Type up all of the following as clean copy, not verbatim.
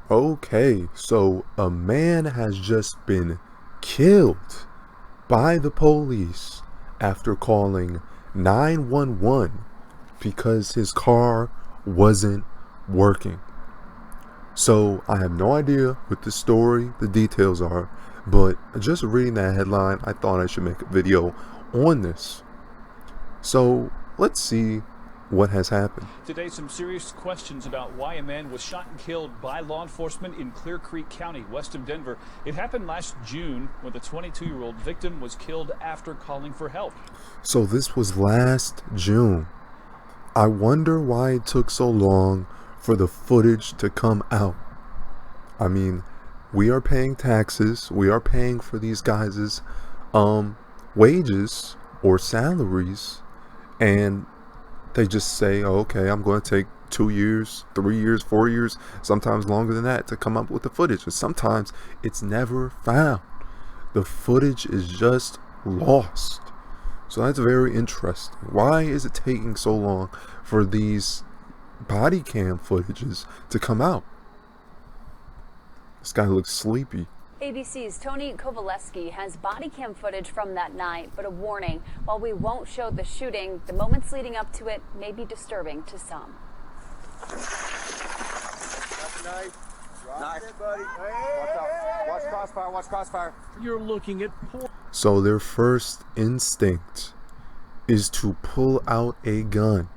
Okay, so a man has just been killed by the police after calling 911 because his car wasn't working. So I have no idea what the story, the details are, but just reading that headline, I thought I should make a video on this. So let's see what has happened. Today, some serious questions about why a man was shot and killed by law enforcement in Clear Creek County, west of Denver. It happened last June when the 22-year-old victim was killed after calling for help. So this was last June. I wonder why it took so long for the footage to come out. I mean, we are paying taxes. We are paying for these guys' wages or salaries, and they just say, oh, okay, I'm going to take 2 years, 3 years, 4 years, sometimes longer than that to come up with the footage. And sometimes it's never found. The footage is just lost. So that's very interesting. Why is it taking so long for these body cam footages to come out? This guy looks sleepy. ABC's Tony Kovaleski has body cam footage from that night, but a warning: while we won't show the shooting, the moments leading up to it may be disturbing to some. Nice, buddy. Watch crossfire, watch crossfire. You're looking at poor. So their first instinct is to pull out a gun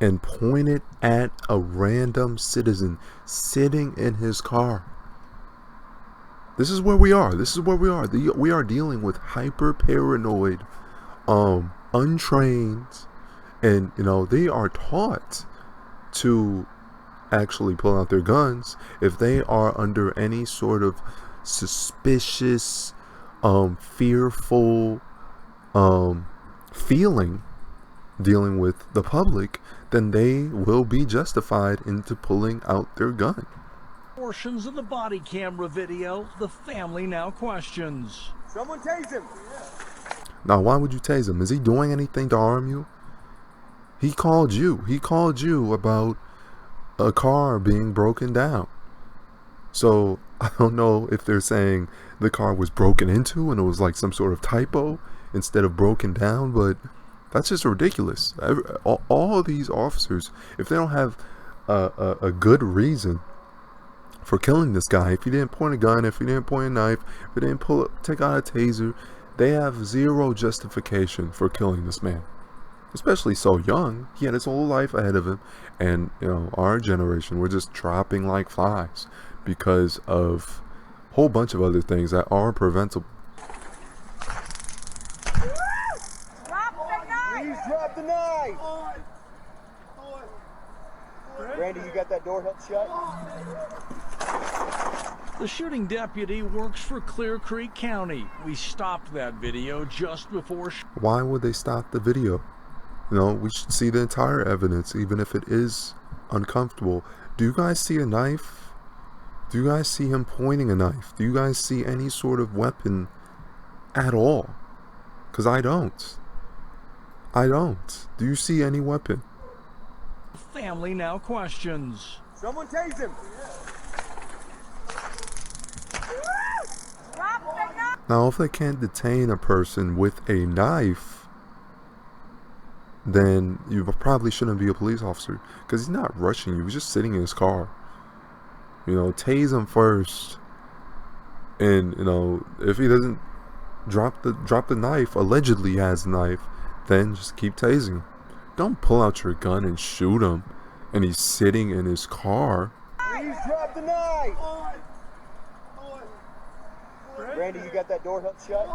and point it at a random citizen sitting in his car. This is where we are. This is where we are. We are dealing with hyper paranoid, untrained, and they are taught to actually pull out their guns if they are under any sort of suspicious, fearful feeling dealing with the public. Then they will be justified into pulling out their gun. Portions of the body camera video, the family now questions. Someone tase him. Now, why would you tase him? Is he doing anything to harm you? He called you. He called you about a car being broken down. So I don't know if they're saying the car was broken into and it was like some sort of typo instead of broken down, but that's just ridiculous. All of these officers, if they don't have a good reason for killing this guy, if he didn't point a gun, if he didn't point a knife, if he didn't take out a taser, they have zero justification for killing this man. Especially so young. He had his whole life ahead of him, and our generation, we're just dropping like flies because of a whole bunch of other things that are preventable. Please drop the knife. Randy, you got that door held shut? The shooting deputy works for Clear Creek County. We stopped that video just before. Why would they stop the video? We should see the entire evidence, even if it is uncomfortable. Do you guys see a knife? Do you guys see him pointing a knife? Do you guys see any sort of weapon at all? Because I don't. I don't. Do you see any weapon? Family now questions. Someone tase him. Now, if they can't detain a person with a knife, then you probably shouldn't be a police officer, because he's not rushing you. He's just sitting in his car. Tase him first, and if he doesn't drop the knife, allegedly has a knife, then just keep tasing him. Don't pull out your gun and shoot him, and he's sitting in his car. Please drop the knife. Randy, you got that door held shut?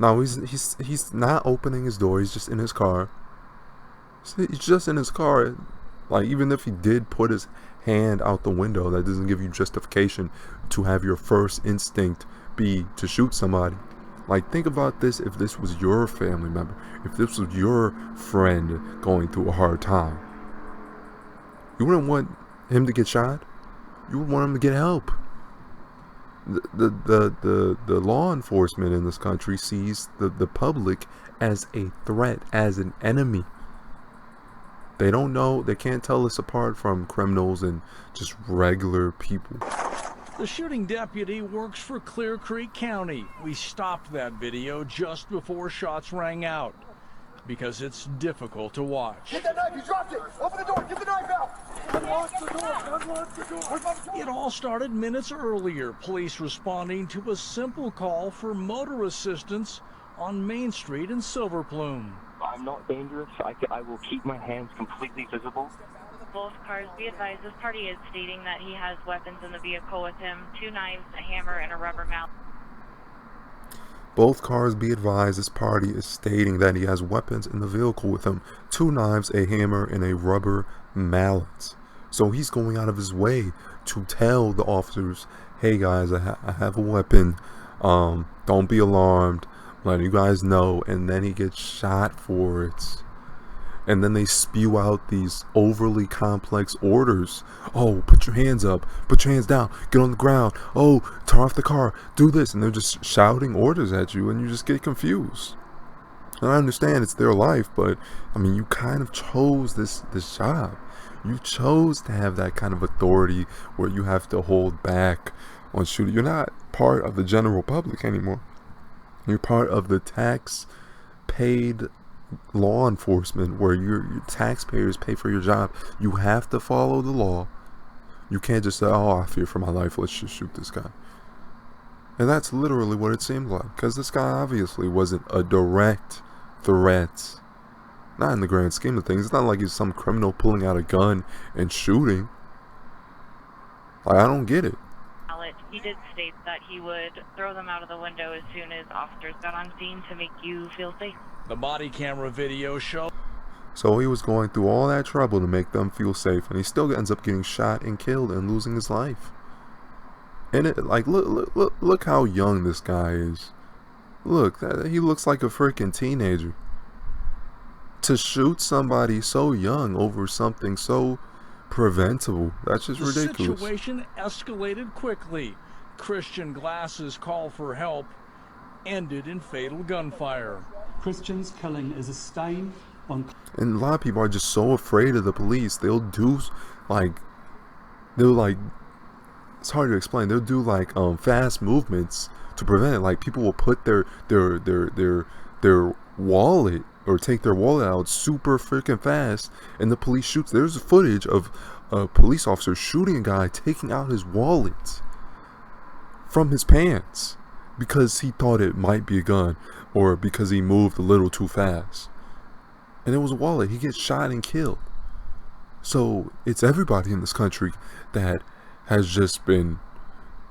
No, he's not opening his door. He's just in his car. He's just in his car. Like, even if he did put his hand out the window, that doesn't give you justification to have your first instinct be to shoot somebody. Like, think about this. If this was your family member, if this was your friend going through a hard time, you wouldn't want him to get shot. You would want him to get help. The law enforcement in this country sees the public as a threat, as an enemy. They don't know. They can't tell us apart from criminals and just regular people. The shooting deputy works for Clear Creek County. We stopped that video just before shots rang out because it's difficult to watch. Get that knife, you dropped it! Open the door, get the knife out! Unlock the door, unlock the door! It all started minutes earlier, police responding to a simple call for motor assistance on Main Street in Silver Plume. I'm not dangerous. I will keep my hands completely visible. Both cars, be advised, this party is stating that he has weapons in the vehicle with him, 2 knives, a hammer, and a rubber mallet. Both cars, be advised, this party is stating that he has weapons in the vehicle with him, 2 knives, a hammer, and a rubber mallet. So he's going out of his way to tell the officers, hey guys, I have a weapon, don't be alarmed, letting you guys know, and then he gets shot for it. And then they spew out these overly complex orders. Oh, put your hands up, put your hands down, get on the ground, oh, turn off the car, do this. And they're just shouting orders at you, and you just get confused. And I understand it's their life, but I mean, you kind of chose this job. You chose to have that kind of authority where you have to hold back on shooting. You're not part of the general public anymore. You're part of the tax-paid law enforcement where your taxpayers pay for your job. You have to follow the law. You can't just say, oh, I fear for my life, let's just shoot this guy. And that's literally what it seemed like, because this guy obviously wasn't a direct threat. Not in the grand scheme of things. It's not like he's some criminal pulling out a gun and shooting. Like, I don't get it. He did state that he would throw them out of the window as soon as officers got on scene to make you feel safe. The body camera video shows. So he was going through all that trouble to make them feel safe, and he still ends up getting shot and killed and losing his life. And it, like, look how young this guy is. Look, he looks like a freaking teenager. To shoot somebody so young over something so preventable, that's just ridiculous. The situation escalated quickly. Christian Glass's call for help ended in fatal gunfire. Christian's killing is a stain on... And a lot of people are just so afraid of the police. They'll it's hard to explain. They'll do like fast movements to prevent it. Like, people will put their wallet or take their wallet out super freaking fast, and the police shoots. There's footage of a police officer shooting a guy, taking out his wallet from his pants because he thought it might be a gun, or because he moved a little too fast. And it was a wallet. He gets shot and killed. So it's everybody in this country that has just been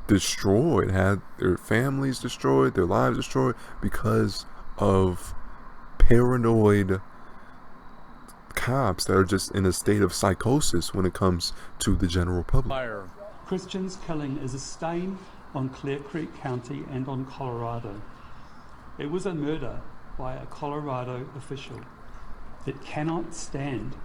destroyed, had their families destroyed, their lives destroyed because of paranoid cops that are just in a state of psychosis when it comes to the general public. Christian's killing is a stain on Clear Creek County and on Colorado. It was a murder by a Colorado official. It cannot stand.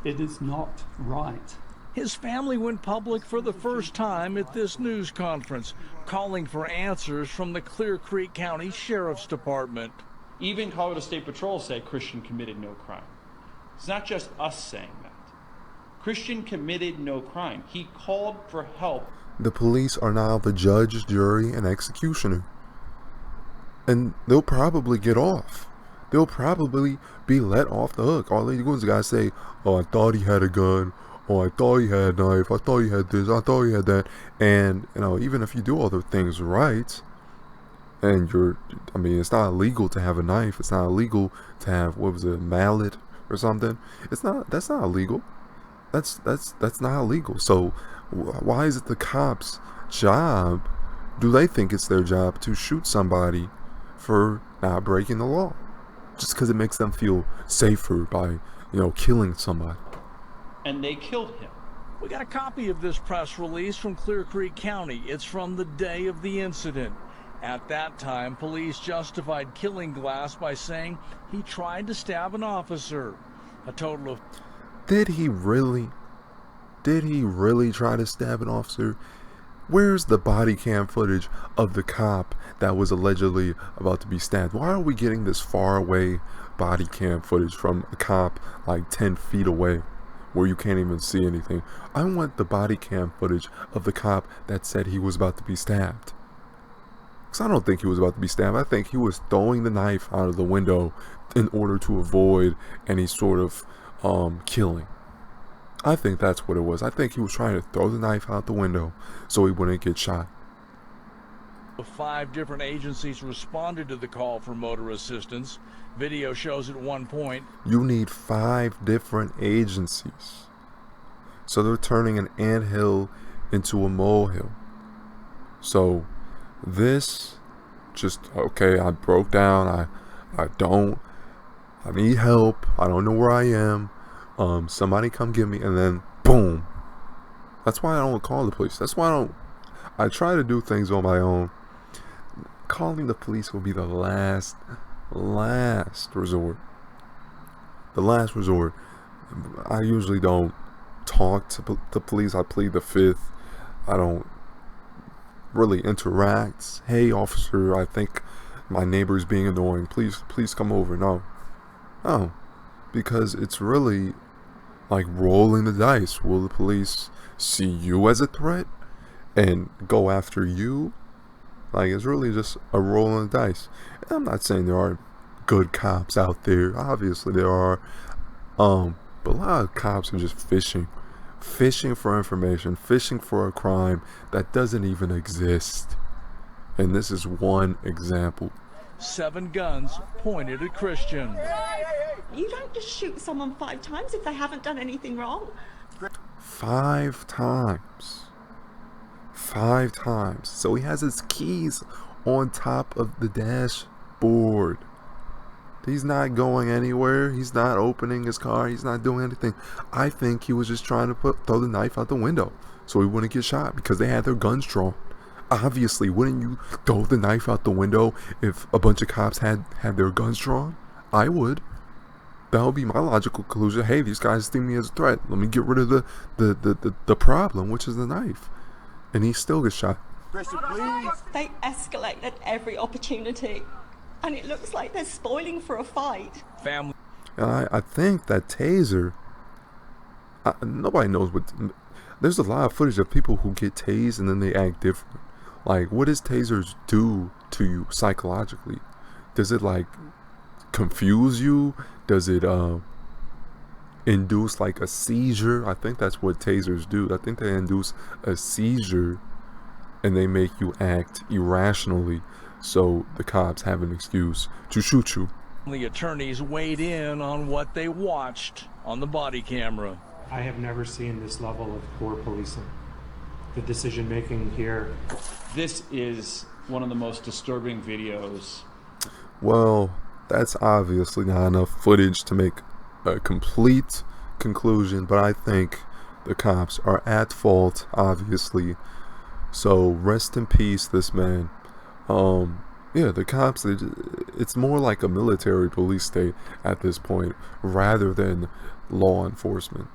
It is not right. His family went public for the first time at this news conference, calling for answers from the Clear Creek County Sheriff's Department. Even Colorado State Patrol said Christian committed no crime. It's not just us saying that. Christian committed no crime. He called for help. The police are now the judge, jury, and executioner. And they'll probably get off. They'll probably be let off the hook. All they do is the guy say, oh, I thought he had a gun. Oh, I thought he had a knife. I thought he had this. I thought he had that. And, you know, even if you do all the things right, and it's not illegal to have a knife. It's not illegal to have, what was it, a mallet or something. That's not illegal. That's not illegal. So why is it the cops' job? Do they think it's their job to shoot somebody for not breaking the law? Just because it makes them feel safer by, killing somebody. And they killed him. We got a copy of this press release from Clear Creek County. It's from the day of the incident. At that time, police justified killing Glass by saying he tried to stab an officer. A total of... Did he really try to stab an officer? Where's the body cam footage of the cop that was allegedly about to be stabbed? Why are we getting this far away body cam footage from a cop like 10 feet away? where you can't even see anything. I want the body cam footage of the cop that said he was about to be stabbed. Because I don't think he was about to be stabbed. I think he was throwing the knife out of the window in order to avoid any sort of killing. I think that's what it was. I think he was trying to throw the knife out the window so he wouldn't get shot. 5 different agencies responded to the call for motor assistance. Video shows at one point you need 5 different agencies. So they're turning an anthill into a molehill. So this just, okay, I broke down, I need help, I don't know where I am, somebody come get me, and then boom. That's why I don't call the police. That's why I try to do things on my own. Calling the police will be the last resort. The last resort. I usually don't talk to the police. I plead the fifth. I don't really interact. Hey officer, I think my neighbor's being annoying. Please come over. No. Because it's really like rolling the dice. Will the police see you as a threat and go after you? Like, it's really just a roll of the dice. And I'm not saying there aren't good cops out there. Obviously there are. But a lot of cops are just fishing for information, fishing for a crime that doesn't even exist. And this is one example. 7 guns pointed at Christian. You don't just shoot someone 5 times if they haven't done anything wrong. 5 times. 5 times. So he has his keys on top of the dashboard. He's not going anywhere. He's not opening his car. He's not doing anything. I think he was just trying to throw the knife out the window so he wouldn't get shot because they had their guns drawn. Obviously, wouldn't you throw the knife out the window if a bunch of cops had their guns drawn? I would. That would be my logical conclusion. Hey, these guys see me as a threat. Let me get rid of the problem, which is the knife. And he still gets shot. Christian, please. They escalate at every opportunity. And it looks like they're spoiling for a fight. Family. And I think that taser, nobody knows what. There's a lot of footage of people who get tased and then they act different. Like, what does tasers do to you psychologically? Does it like confuse you? Does it induce like a seizure? I think that's what tasers do. I think they induce a seizure and they make you act irrationally, so the cops have an excuse to shoot you. The attorneys weighed in on what they watched on the body camera. I have never seen this level of poor policing. The decision making here. This is one of the most disturbing videos. Well, that's obviously not enough footage to make a complete conclusion, but I think the cops are at fault, obviously. So rest in peace, this man. Yeah, the cops, it's more like a military police state at this point rather than law enforcement.